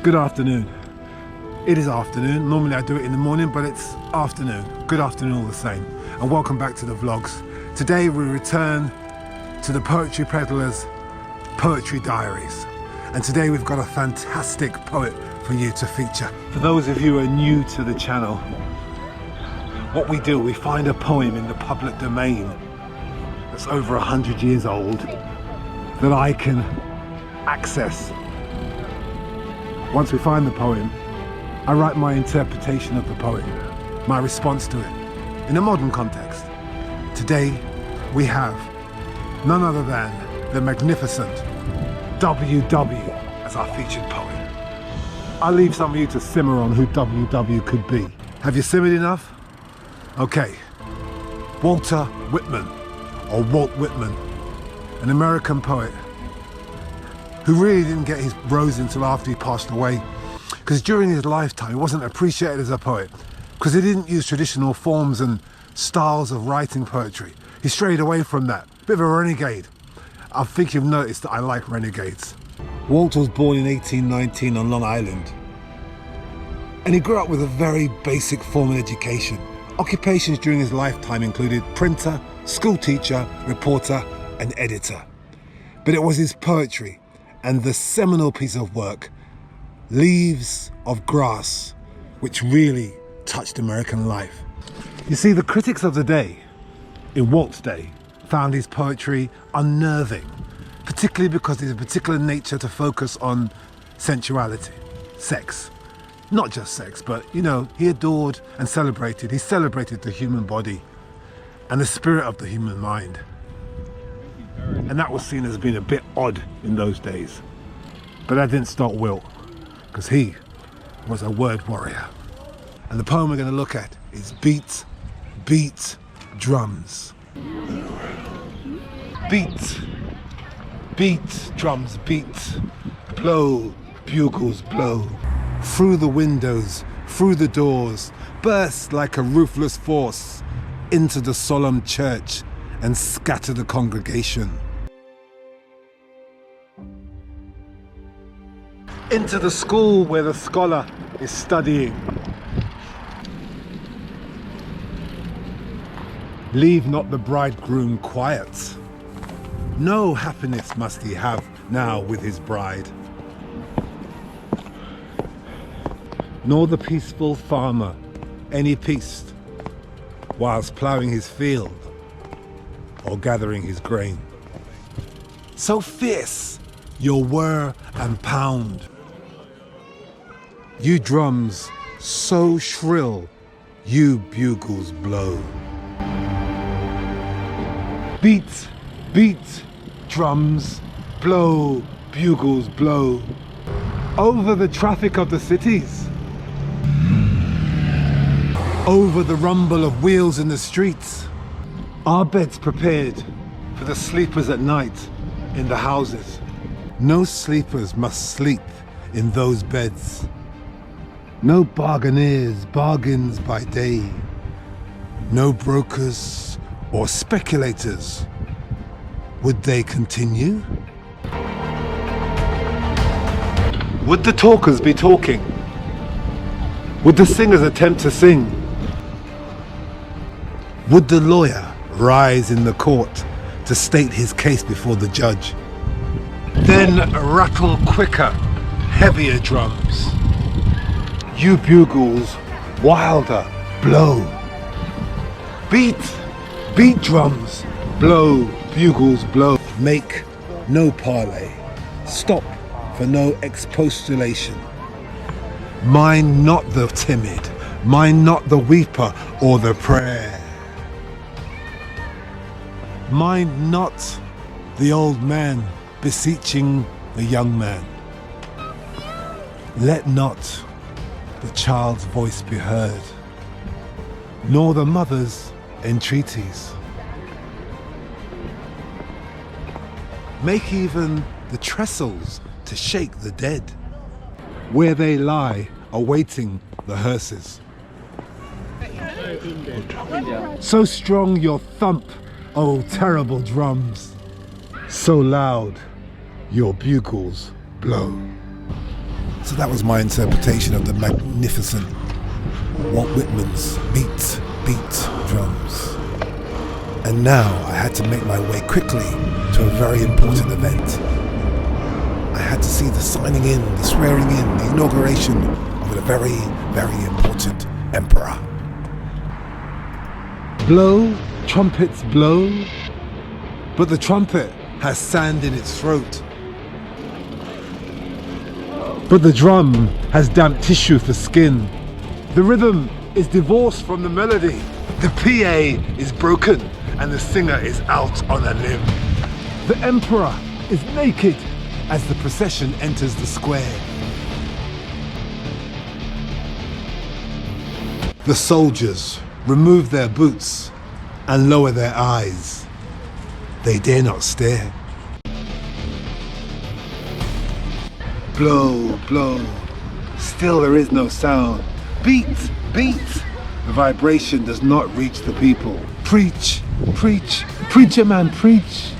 Good afternoon. It is afternoon. Normally I do it in the morning, but it's afternoon. Good afternoon all the same. And welcome back to the vlogs. Today we return to the Poetry Peddler's Poetry Diaries. And today we've got a fantastic poet for you to feature. For those of you who are new to the channel, what we do, we find a poem in the public domain that's over 100 years old that I can access. Once we find the poem, I write my interpretation of the poem, my response to it, in a modern context. Today, we have none other than the magnificent WW as our featured poet. I'll leave some of you to simmer on who WW could be. Have you simmered enough? Okay. Walter Whitman, or Walt Whitman, an American poet who really didn't get his rose until after he passed away, because during his lifetime he wasn't appreciated as a poet because he didn't use traditional forms and styles of writing poetry. He strayed away from that. Bit of a renegade. I think you've noticed that I like renegades. Walt was born in 1819 on Long Island, and he grew up with a very basic formal education. Occupations during his lifetime included printer, school teacher, reporter and editor. But it was his poetry and the seminal piece of work, Leaves of Grass, which really touched American life. You see, the critics of the day, in Walt's day, found his poetry unnerving, particularly because there's a particular nature to focus on sensuality, sex. Not just sex, but, you know, he adored and celebrated. He celebrated the human body and the spirit of the human mind. And that was seen as being a bit odd in those days. But that didn't stop Wilt, because he was a word warrior. And the poem we're going to look at is Beat, Beat, Drums. Beat, beat, drums beat, blow, bugles blow. Through the windows, through the doors, burst like a ruthless force into the solemn church and scatter the congregation. Into the school where the scholar is studying. Leave not the bridegroom quiet. No happiness must he have now with his bride. Nor the peaceful farmer any peace whilst ploughing his field or gathering his grain. So fierce your whir and pound, you drums so shrill, you bugles blow. Beat, beat, drums, blow, bugles blow, over the traffic of the cities, over the rumble of wheels in the streets. Our beds prepared for the sleepers at night in the houses. No sleepers must sleep in those beds. No bargainers bargains by day. No brokers or speculators. Would they continue? Would the talkers be talking? Would the singers attempt to sing? Would the lawyer rise in the court to state his case before the judge? Then rattle quicker, heavier drums. You bugles, wilder, blow. Beat, beat drums, blow, bugles blow. Make no parley, stop for no expostulation. Mind not the timid, mind not the weeper or the prayer. Mind not the old man beseeching the young man. Let not the child's voice be heard, nor the mother's entreaties. Make even the trestles to shake the dead, where they lie awaiting the hearses. So strong your thump, O terrible drums, so loud your bugles blow. So that was my interpretation of the magnificent Walt Whitman's Beat, Beat drums. And now I had to make my way quickly to a very important event. I had to see the signing in, the swearing in, the inauguration of a very, very important emperor. Blow, trumpets blow, but the trumpet has sand in its throat. But the drum has damp tissue for skin. The rhythm is divorced from the melody. The PA is broken and the singer is out on a limb. The emperor is naked as the procession enters the square. The soldiers remove their boots and lower their eyes. They dare not stare. Blow, blow, still there is no sound. Beat, beat, the vibration does not reach the people. Preach, preach, preacher man, preach,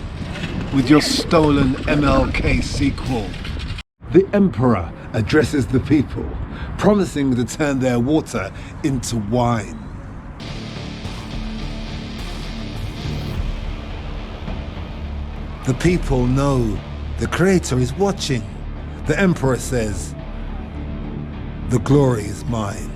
with your stolen MLK sequel. The emperor addresses the people, promising to turn their water into wine. The people know the creator is watching. The emperor says, the glory is mine.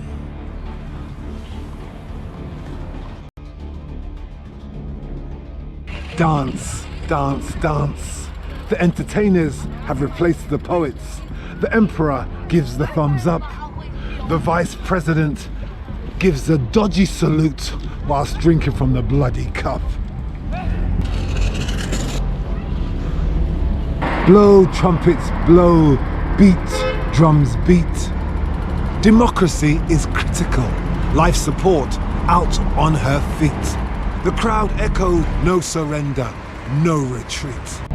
Dance, dance, dance. The entertainers have replaced the poets. The emperor gives the thumbs up. The vice president gives a dodgy salute whilst drinking from the bloody cup. Blow, trumpets blow, beat, drums beat. Democracy is critical. Life support out on her feet. The crowd echoed, no surrender, no retreat.